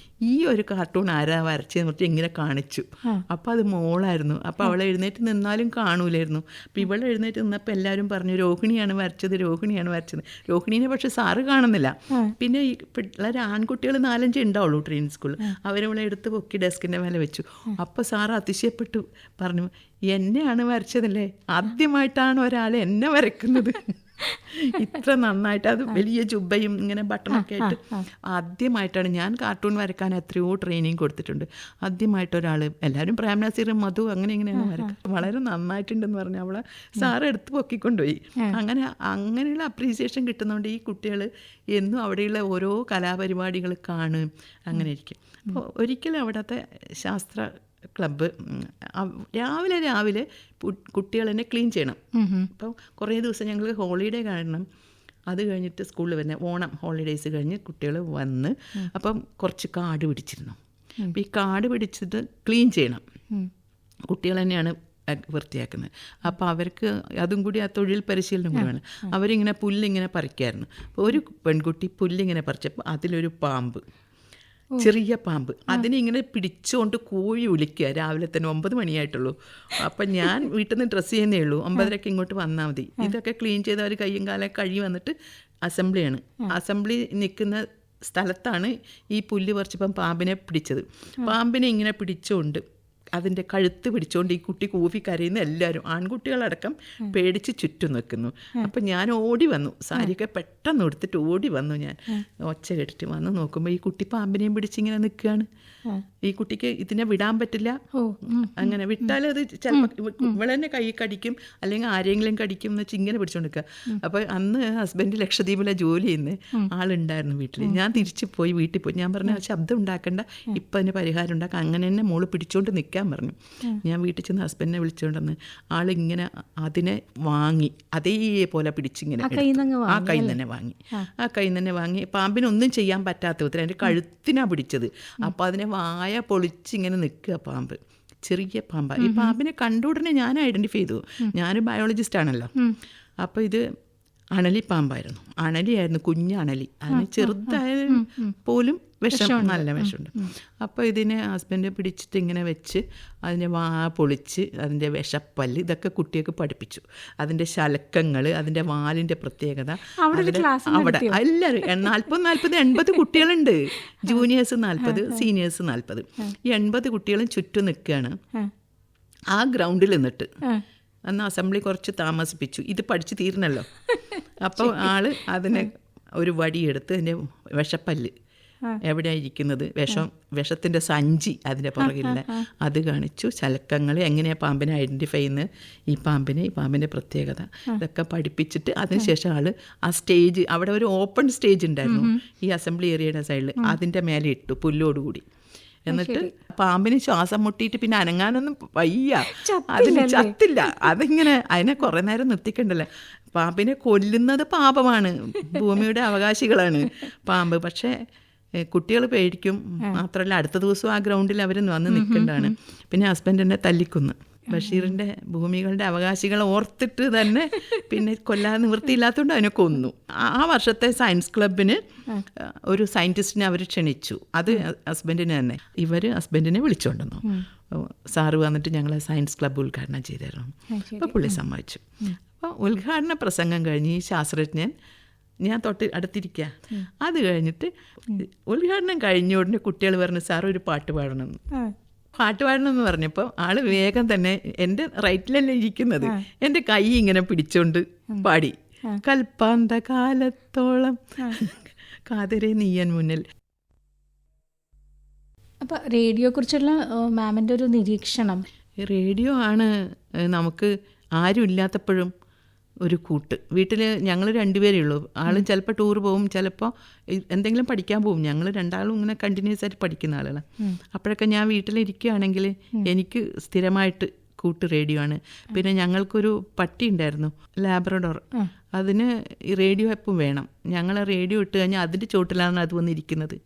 ഈ ഒരു കാർട്ടൂൺ ആരാ വരച്ചതെന്ന് പറഞ്ഞിട്ട് ഇങ്ങനെ കാണിച്ചു. അപ്പോൾ അത് മോളായിരുന്നു. അപ്പോൾ അവൾ എഴുന്നേറ്റ് നിന്നാലും കാണൂലായിരുന്നു. അപ്പോൾ ഇവൾ എഴുന്നേറ്റ് നിന്നപ്പോൾ എല്ലാവരും പറഞ്ഞു രോഹിണിയാണ് വരച്ചത്, രോഹിണിയാണ് വരച്ചത്. രോഹിണീനെ പക്ഷെ സാറ് കാണുന്നില്ല. പിന്നെ ഈ പിള്ളേർ ആൺകുട്ടികൾ 4-5 ഉണ്ടാവുള്ളൂ ട്രെയിൻ സ്കൂളിൽ. അവരവളെ എടുത്ത് പൊക്കി ഡെസ്കിൻ്റെ മേലെ വെച്ചു. അപ്പോൾ സാറ് അതിശയപ്പെട്ടു പറഞ്ഞു, എന്നെയാണ് വരച്ചതല്ലേ, ആദ്യമായിട്ടാണ് ഒരാൾ എന്നെ വരയ്ക്കുന്നത്. ഇത്ര നന്നായിട്ട്, അത് വലിയ ജുബയും ഇങ്ങനെ ബട്ടണൊക്കെ ആയിട്ട് ആദ്യമായിട്ടാണ്. ഞാൻ കാർട്ടൂൺ വരക്കാൻ എത്രയോ ട്രെയിനിങ് കൊടുത്തിട്ടുണ്ട്. ആദ്യമായിട്ട് ഒരാൾ, എല്ലാവരും പ്രേം നസീറും മധു അങ്ങനെ ഇങ്ങനെയാണ് വരക്കുക, വളരെ നന്നായിട്ടുണ്ടെന്ന് പറഞ്ഞ് അവളെ സാറ് എടുത്ത് പൊക്കിക്കൊണ്ടുപോയി. അങ്ങനെയുള്ള അപ്രീസിയേഷൻ കിട്ടുന്നതുകൊണ്ട് ഈ കുട്ടികൾ എന്നും അവിടെയുള്ള ഓരോ കലാപരിപാടികൾ കാണും, അങ്ങനെ ഇരിക്കും. അപ്പോൾ ഒരിക്കലും അവിടുത്തെ ശാസ്ത്ര ക്ലബ്ബ് രാവിലെ കുട്ടികൾ തന്നെ ക്ലീൻ ചെയ്യണം. അപ്പം കുറേ ദിവസം ഞങ്ങൾക്ക് ഹോളിഡേ കാരണം അത് കഴിഞ്ഞിട്ട് സ്കൂളിൽ വരുന്ന ഓണം ഹോളിഡേയ്സ് കഴിഞ്ഞ് കുട്ടികൾ വന്ന് അപ്പം കുറച്ച് കാട് പിടിച്ചിരുന്നു. അപ്പം ഈ കാട് പിടിച്ചിട്ട് ക്ലീൻ ചെയ്യണം, കുട്ടികൾ തന്നെയാണ് വൃത്തിയാക്കുന്നത്. അപ്പോൾ അവർക്ക് അതും കൂടി ആ തൊഴിൽ പരിശീലനം കൂടി വേണം. അവരിങ്ങനെ പുല്ലിങ്ങനെ പറിക്കായിരുന്നു. അപ്പോൾ ഒരു പെൺകുട്ടി പുല്ലിങ്ങനെ പറിച്ചപ്പോൾ അതിലൊരു പാമ്പ്, ചെറിയ പാമ്പ്, അതിനെ ഇങ്ങനെ പിടിച്ചുകൊണ്ട് കോഴി വിളിക്കുക. രാവിലെ തന്നെ 9 മണിയായിട്ടുള്ളൂ. അപ്പം ഞാൻ വീട്ടിൽ നിന്ന് ഡ്രസ്സ് ചെയ്യുന്നേ ഉള്ളൂ, 9:30 ഇങ്ങോട്ട് വന്നാൽ മതി. ഇതൊക്കെ ക്ലീൻ ചെയ്ത് അവർ കയ്യും കാലം കഴുകി വന്നിട്ട് അസംബ്ലിയാണ്. അസംബ്ലി നിൽക്കുന്ന സ്ഥലത്താണ് ഈ പുല്ല് പറിച്ചപ്പം പാമ്പിനെ പിടിച്ചത്. പാമ്പിനെ ഇങ്ങനെ പിടിച്ചുകൊണ്ട് അതിൻ്റെ കഴുത്ത് പിടിച്ചുകൊണ്ട് ഈ കുട്ടി കൂവി കരയുന്ന എല്ലാവരും, ആൺകുട്ടികളടക്കം പേടിച്ച് ചുറ്റും നിൽക്കുന്നു. അപ്പം ഞാൻ ഓടി വന്നു, സാരിയൊക്കെ പെട്ടെന്ന് എടുത്തിട്ട് ഓടി വന്നു. ഞാൻ ഒച്ച കേട്ടിട്ട് വന്ന് നോക്കുമ്പോൾ ഈ കുട്ടി പാമ്പിനെയും പിടിച്ചിങ്ങനെ നിൽക്കുകയാണ്. ഈ കുട്ടിക്ക് ഇതിനെ വിടാൻ പറ്റില്ല. അങ്ങനെ വിട്ടാൽ അത് ചിലപ്പോൾ ഇവളെന്നെ കൈ കടിക്കും, അല്ലെങ്കിൽ ആരെങ്കിലും കടിക്കും എന്ന് വെച്ച് ഇങ്ങനെ പിടിച്ചുകൊണ്ട് നിൽക്കുക. അപ്പോൾ അന്ന് ഹസ്ബൻഡ് ലക്ഷദ്വീപിലെ ജോലി ചെയ്യുന്ന ആളുണ്ടായിരുന്നു വീട്ടിൽ. ഞാൻ തിരിച്ച് പോയി വീട്ടിൽ പോയി. ഞാൻ പറഞ്ഞ ശബ്ദം ഉണ്ടാക്കേണ്ട, ഇപ്പം അതിന് പരിഹാരം ഉണ്ടാക്കാം, അങ്ങനെ തന്നെ മോള് പിടിച്ചുകൊണ്ട് നിൽക്കാൻ പറഞ്ഞു. ഞാൻ വീട്ടിൽ ചെന്ന് ഹസ്ബൻഡിനെ വിളിച്ചുകൊണ്ടെന്ന് ആളിങ്ങനെ അതിനെ വാങ്ങി അതേപോലെ പിടിച്ചിങ്ങനെ ആ കയ്യിൽ തന്നെ വാങ്ങി. പാമ്പിനൊന്നും ചെയ്യാൻ പറ്റാത്ത വിധത്തിൽ അതിൻ്റെ കഴുത്തിനാണ് പിടിച്ചത്. അപ്പോൾ അതിനെ വായ പൊളിച്ചിങ്ങനെ നിൽക്കുക പാമ്പ്, ചെറിയ പാമ്പ്. ഈ പാമ്പിനെ കണ്ട ഉടനെ ഞാൻ ഐഡൻറ്റിഫൈ ചെയ്തു, ഞാൻ ബയോളജിസ്റ്റ് ആണല്ലോ. അപ്പോൾ ഇത് അണലിപ്പാമ്പായിരുന്നു, അണലിയായിരുന്നു, കുഞ്ഞണലി. അതിന് ചെറുതായാലും പോലും വിഷം, നല്ല വിഷമുണ്ട്. അപ്പോൾ ഇതിനെ ഹസ്ബൻഡ് പിടിച്ചിട്ട് ഇങ്ങനെ വെച്ച് അതിൻ്റെ വാ പൊളിച്ച് അതിൻ്റെ വിഷപ്പല്ല് ഇതൊക്കെ കുട്ടികൾക്ക് പഠിപ്പിച്ചു. അതിൻ്റെ ശലക്കങ്ങൾ, അതിൻ്റെ വാലിൻ്റെ പ്രത്യേകത. അവിടെ എല്ലാവരും 40-80 കുട്ടികളുണ്ട്. Juniors 40, seniors 40. ഈ 80 കുട്ടികളും ചുറ്റും നിൽക്കുകയാണ് ആ ഗ്രൗണ്ടിൽ നിന്നിട്ട്. അന്ന് അസംബ്ലി കുറച്ച് താമസിപ്പിച്ചു, ഇത് പഠിച്ച് തീരണല്ലോ. അപ്പോൾ ആള് അതിനെ ഒരു വടിയെടുത്ത് അതിൻ്റെ വിഷപ്പല്ല് എവിടെയാണ് ഇരിക്കുന്നത്, വിഷത്തിൻ്റെ സഞ്ചി അതിൻ്റെ പുറകില്ല, അത് കാണിച്ചു. ശലക്കങ്ങൾ എങ്ങനെയാണ് പാമ്പിനെ ഐഡൻറ്റിഫൈ ചെയ്യുന്നത്, ഈ പാമ്പിൻ്റെ പ്രത്യേകത, ഇതൊക്കെ പഠിപ്പിച്ചിട്ട് അതിനുശേഷം ആൾ ആ സ്റ്റേജ്, അവിടെ ഒരു ഓപ്പൺ സ്റ്റേജ് ഉണ്ടായിരുന്നു ഈ അസംബ്ലി ഏരിയയുടെ സൈഡിൽ, അതിൻ്റെ മേലെ ഇട്ടു പുല്ലോടുകൂടി. എന്നിട്ട് പാമ്പിന് ശ്വാസം മുട്ടിയിട്ട് പിന്നെ അനങ്ങാനൊന്നും വയ്യ, അതിന് ചത്തില്ല. അതിങ്ങനെ അതിനെ കുറേ നേരം നിർത്തിക്കണ്ടല്ലോ. പാമ്പിനെ കൊല്ലുന്നത് പാപമാണ്, ഭൂമിയുടെ അവകാശികളാണ് പാമ്പ്. പക്ഷേ കുട്ടികൾ പേടിക്കും. മാത്രമല്ല അടുത്ത ദിവസം ആ ഗ്രൗണ്ടിൽ അവർ വന്ന് നിൽക്കേണ്ടതാണ്. പിന്നെ ഹസ്ബൻഡ് എന്നെ തല്ലിക്കൊന്ന്, ബഷീറിൻ്റെ ഭൂമികളുടെ അവകാശികൾ ഓർത്തിട്ട് തന്നെ പിന്നെ കൊല്ലാതെ നിവൃത്തിയില്ലാത്തതുകൊണ്ട് അതിനെ കൊന്നു. ആ വർഷത്തെ സയൻസ് ക്ലബിന് ഒരു സയൻറ്റിസ്റ്റിനെ അവർ ക്ഷണിച്ചു. അത് ഹസ്ബൻഡിന് തന്നെ. ഇവർ ഹസ്ബൻഡിനെ വിളിച്ചുകൊണ്ടുവന്നു. സാറ് വന്നിട്ട് ഞങ്ങളെ സയൻസ് ക്ലബ്ബ് ഉദ്ഘാടനം ചെയ്തിരുന്നു. അപ്പോൾ പുള്ളി സമ്മതിച്ചു. അപ്പോൾ ഉദ്ഘാടന പ്രസംഗം കഴിഞ്ഞ് ഈ ശാസ്ത്രജ്ഞൻ, ഞാൻ തൊട്ട് അടുത്തിരിക്കുക, അത് കഴിഞ്ഞിട്ട് ഉദ്ഘാടനം കഴിഞ്ഞ ഉടനെ കുട്ടികൾ പറഞ്ഞു സാർ ഒരു പാട്ട് പാടണമെന്ന്. പാട്ട് പാടണമെന്ന് പറഞ്ഞപ്പോൾ ആള് വേഗം തന്നെ എൻ്റെ റൈറ്റിലല്ലേ ഇരിക്കുന്നത്, എൻ്റെ കൈ ഇങ്ങനെ പിടിച്ചോണ്ട് പാടി. കൽപ്പാന്ത കാലത്തോളം കാതരെ നീയൻ മുന്നിൽ. അപ്പോൾ റേഡിയോയെക്കുറിച്ചുള്ള മാമിൻ്റെ ഒരു നിരീക്ഷണം? റേഡിയോ ആണ് നമുക്ക് ആരും ഇല്ലാത്തപ്പോഴും ഒരു കൂട്ട്. വീട്ടിൽ ഞങ്ങൾ രണ്ടുപേരേ ഉള്ളൂ. ആളും ചിലപ്പോൾ ടൂർ പോകും, ചിലപ്പോൾ എന്തെങ്കിലും പഠിക്കാൻ പോകും. ഞങ്ങൾ രണ്ടാളും ഇങ്ങനെ കണ്ടിന്യൂസ് ആയിട്ട് പഠിക്കുന്ന ആളുകളാണ്. അപ്പോഴൊക്കെ ഞാൻ വീട്ടിലിരിക്കുകയാണെങ്കിൽ എനിക്ക് സ്ഥിരമായിട്ട് കൂട്ട് റേഡിയോ ആണ്. പിന്നെ ഞങ്ങൾക്കൊരു പട്ടി ഉണ്ടായിരുന്നു, ലാബ്രഡോർ. അതിന് ഈ റേഡിയോ എപ്പം വേണം. ഞങ്ങൾ റേഡിയോ ഇട്ട് കഴിഞ്ഞാൽ അതിൻ്റെ ചോട്ടിലാണ് അത് വന്നിരിക്കുന്നത്.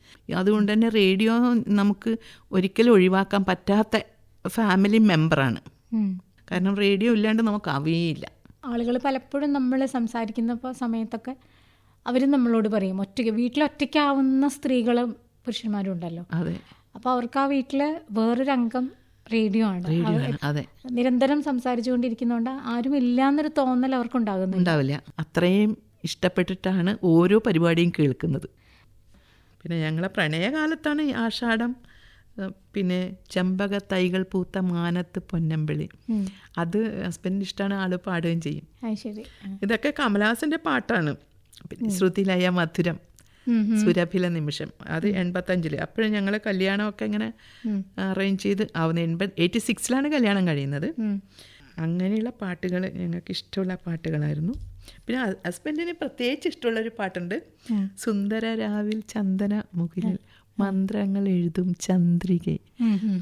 അതുകൊണ്ട് തന്നെ റേഡിയോ നമുക്ക് ഒരിക്കലും ഒഴിവാക്കാൻ പറ്റാത്ത ഫാമിലി മെമ്പറാണ്. കാരണം റേഡിയോ ഇല്ലാണ്ട് നമുക്ക് ആവേയില്ല. ആളുകൾ പലപ്പോഴും നമ്മൾ സംസാരിക്കുന്ന സമയത്തൊക്കെ അവർ നമ്മളോട് പറയും, വീട്ടിലൊറ്റയ്ക്കാവുന്ന സ്ത്രീകളും പുരുഷന്മാരും ഉണ്ടല്ലോ. അതെ. അപ്പോൾ അവർക്ക് ആ വീട്ടിൽ വേറൊരു അംഗം റേഡിയോ ആണ്. അതെ. നിരന്തരം സംസാരിച്ചുകൊണ്ടിരിക്കുന്നതുകൊണ്ട് ആരും ഇല്ല എന്നൊരു തോന്നൽ അവർക്കുണ്ടാവില്ല. അത്രയും ഇഷ്ടപ്പെട്ടിട്ടാണ് ഓരോ പരിപാടിയും കേൾക്കുന്നത്. പിന്നെ ഞങ്ങളെ പ്രണയകാലത്താണ് ആഷാഢം, പിന്നെ ചെമ്പക തൈകൾ പൂത്ത മാനത്ത് പൊന്നമ്പിളി. അത് ഹസ്ബൻഡിന് ഇഷ്ടമാണ്, ആള് പാടുകയും ചെയ്യും. ഇതൊക്കെ കമലഹാസന്റെ പാട്ടാണ്. പിന്നെ ശ്രുതിലയ മധുരം, സുരഭില നിമിഷം, അത് 85. അപ്പോഴും ഞങ്ങൾ കല്യാണമൊക്കെ ഇങ്ങനെ അറേഞ്ച് ചെയ്ത് ആവുന്ന 86 കല്യാണം കഴിയുന്നത്. അങ്ങനെയുള്ള പാട്ടുകൾ ഞങ്ങൾക്ക് ഇഷ്ടമുള്ള പാട്ടുകളായിരുന്നു. പിന്നെ ഹസ്ബൻഡിന് പ്രത്യേകിച്ച് ഇഷ്ടമുള്ളൊരു പാട്ടുണ്ട്, സുന്ദര രാവിൽ ചന്ദന മുകിലിൽ മന്ത്രങ്ങൾ എഴുതും ചന്ദ്രിക.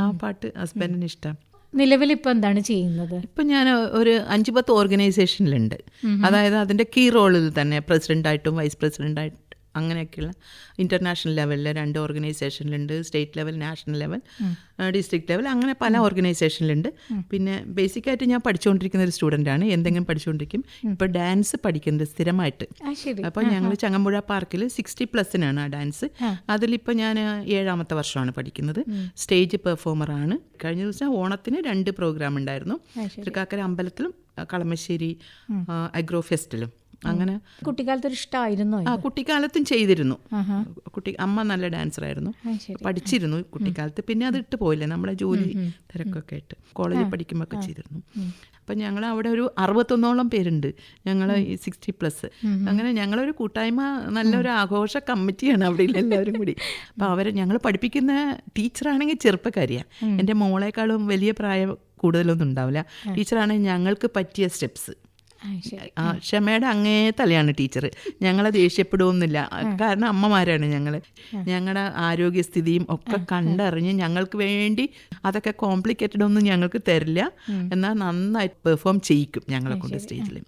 ആ പാട്ട് ഹസ്ബൻഡിന് ഇഷ്ടം. നിലവിൽ ഇപ്പം എന്താണ് ചെയ്യുന്നത്? ഇപ്പം ഞാൻ ഒരു 5-10 ഓർഗനൈസേഷനിലുണ്ട്. അതായത് അതിൻ്റെ കീ റോളിൽ തന്നെ പ്രസിഡൻ്റായിട്ടും വൈസ് പ്രസിഡൻ്റായിട്ടും അങ്ങനെയൊക്കെയുള്ള ഇൻ്റർനാഷണൽ ലെവലിൽ 2 ഓർഗനൈസേഷനിലുണ്ട്. State level, national level, district level, അങ്ങനെ പല ഓർഗനൈസേഷനിലുണ്ട്. പിന്നെ ബേസിക്കായിട്ട് ഞാൻ പഠിച്ചുകൊണ്ടിരിക്കുന്ന ഒരു സ്റ്റുഡൻ്റാണ്. എന്തെങ്കിലും പഠിച്ചുകൊണ്ടിരിക്കും. ഇപ്പോൾ ഡാൻസ് പഠിക്കുന്നത് സ്ഥിരമായിട്ട്. അപ്പോൾ ഞങ്ങൾ ചങ്ങമ്പുഴ പാർക്കിൽ 60+ ആ ഡാൻസ്. അതിലിപ്പോൾ ഞാൻ 7ാമത്തെ വർഷമാണ് പഠിക്കുന്നത്. സ്റ്റേജ് പെർഫോമറാണ്. കഴിഞ്ഞ ദിവസം ഓണത്തിന് 2 പ്രോഗ്രാം ഉണ്ടായിരുന്നു. തൃക്കാക്കര അമ്പലത്തിലും കളമശ്ശേരി അഗ്രോ ഫെസ്റ്റിലും. അങ്ങനെ കുട്ടിക്കാലത്തൊരു ഇഷ്ടമായിരുന്നു. കുട്ടിക്കാലത്തും ചെയ്തിരുന്നു. അമ്മ നല്ല ഡാൻസറായിരുന്നു, പഠിച്ചിരുന്നു കുട്ടിക്കാലത്ത്. പിന്നെ അത് ഇട്ട് പോയില്ലേ, നമ്മളെ ജോലി തിരക്കൊക്കെ ആയിട്ട്. കോളേജിൽ പഠിക്കുമ്പോൾ ഒക്കെ ചെയ്തിരുന്നു. അപ്പം ഞങ്ങൾ അവിടെ ഒരു 61ഓളം പേരുണ്ട്, ഞങ്ങൾ ഈ 60+. അങ്ങനെ ഞങ്ങളൊരു കൂട്ടായ്മ, നല്ലൊരു ആഘോഷ കമ്മിറ്റിയാണ് അവിടെ എല്ലാവരും കൂടി. അപ്പോൾ ഞങ്ങൾ പഠിപ്പിക്കുന്ന ടീച്ചറാണെങ്കിൽ ചെറുപ്പക്കാരിയാണ്. എൻ്റെ മോളെക്കാളും വലിയ പ്രായം കൂടുതലൊന്നും ഉണ്ടാവില്ല. ടീച്ചറാണെങ്കിൽ ഞങ്ങൾക്ക് പറ്റിയ സ്റ്റെപ്സ്, ക്ഷമയുടെ അങ്ങേ തലയാണ് ടീച്ചർ. ഞങ്ങളെ ദേഷ്യപ്പെടുകയൊന്നുമില്ല, കാരണം അമ്മമാരാണ് ഞങ്ങൾ. ഞങ്ങളുടെ ആരോഗ്യസ്ഥിതിയും ഒക്കെ കണ്ടറിഞ്ഞ് ഞങ്ങൾക്ക് വേണ്ടി അതൊക്കെ കോംപ്ലിക്കേറ്റഡ് ഒന്നും ഞങ്ങൾക്ക് തരില്ല. എന്നാൽ നന്നായിട്ട് പെർഫോം ചെയ്യിക്കും ഞങ്ങളെ കൊണ്ട് സ്റ്റേജിൽ.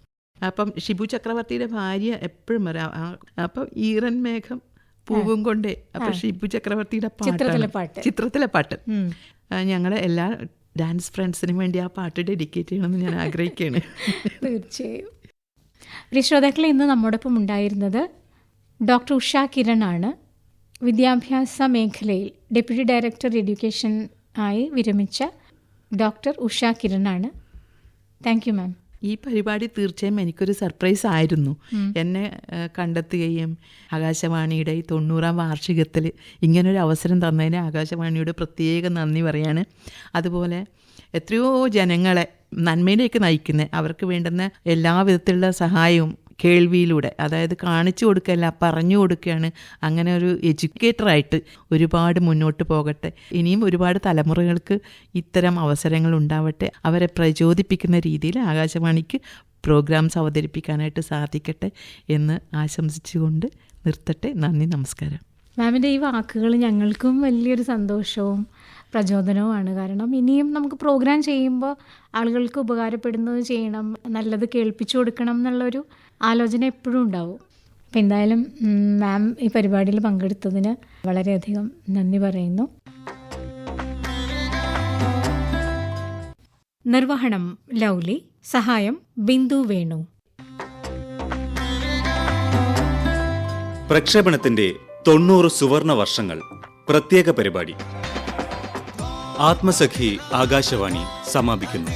അപ്പം ഷിബു ചക്രവർത്തിയുടെ ഭാര്യ എപ്പോഴും വരാം. അപ്പം ഈറൻ മേഘം പൂവും കൊണ്ടേ, അപ്പം ഷിബു ചക്രവർത്തിയുടെ ചിത്രത്തിലെ പാട്ട് ഞങ്ങളെ എല്ലാ ഡാൻസ് ഫ്രണ്ട്സിന് വേണ്ടി ആ പാട്ട് ഡെഡിക്കേറ്റ് ചെയ്യണമെന്ന് ഞാൻ ആഗ്രഹിക്കുകയാണ്. തീർച്ചയായും. പ്രിയ ശ്രോതാക്കളെ, ഇന്ന് നമ്മോടൊപ്പം ഉണ്ടായിരുന്നത് ഡോക്ടർ ഉഷ കിരൺ ആണ്. വിദ്യാഭ്യാസ മേഖലയിൽ ഡെപ്യൂട്ടി ഡയറക്ടർ എഡ്യൂക്കേഷൻ ആയി വിരമിച്ച ഡോക്ടർ ഉഷ കിരൺ ആണ്. Thank you ma'am. ഈ പരിപാടി തീർച്ചയായും എനിക്കൊരു സർപ്രൈസ് ആയിരുന്നു. എന്നെ കണ്ടെത്തുകയും ആകാശവാണിയുടെ ഈ 90ാം വാർഷികത്തിൽ ഇങ്ങനൊരു അവസരം തന്നതിന് ആകാശവാണിയോട് പ്രത്യേകം നന്ദി പറയാണ്. അതുപോലെ എത്രയോ ജനങ്ങളെ നന്മയിലേക്ക് നയിക്കുന്ന, അവർക്ക് വേണ്ടുന്ന എല്ലാവിധത്തിലുള്ള സഹായവും കേൾവിയിലൂടെ, അതായത് കാണിച്ചു കൊടുക്കുകയല്ല പറഞ്ഞു കൊടുക്കുകയാണ്. അങ്ങനെ ഒരു എഡ്യൂക്കേറ്ററായിട്ട് ഒരുപാട് മുന്നോട്ട് പോകട്ടെ. ഇനിയും ഒരുപാട് തലമുറകൾക്ക് ഇത്തരം അവസരങ്ങൾ ഉണ്ടാവട്ടെ. അവരെ പ്രചോദിപ്പിക്കുന്ന രീതിയിൽ ആകാശവാണിക്ക് പ്രോഗ്രാംസ് അവതരിപ്പിക്കാനായിട്ട് സാധിക്കട്ടെ എന്ന് ആശംസിച്ചുകൊണ്ട് നിർത്തട്ടെ. നന്ദി, നമസ്കാരം. മാമിൻ്റെ ഈ വാക്കുകൾ ഞങ്ങൾക്കും വലിയൊരു സന്തോഷവും പ്രചോദനവുമാണ്. കാരണം ഇനിയും നമുക്ക് പ്രോഗ്രാം ചെയ്യുമ്പോൾ ആളുകൾക്ക് ഉപകാരപ്പെടുന്നത് ചെയ്യണം, നല്ലത് കേൾപ്പിച്ചു കൊടുക്കണം എന്നുള്ളൊരു ആലോചന എപ്പോഴും ഉണ്ടാവും. അപ്പം എന്തായാലും മാം ഈ പരിപാടിയിൽ പങ്കെടുത്തതിന് വളരെയധികം നന്ദി പറയുന്നു. നിർവഹണം ലൗലി, സഹായം ബിന്ദു വേണു. പ്രക്ഷേപണത്തിന്റെ 90 സുവർണ വർഷങ്ങൾ പ്രത്യേക പരിപാടി ആത്മസഖി ആകാശവാണി സമാപിക്കുന്നു.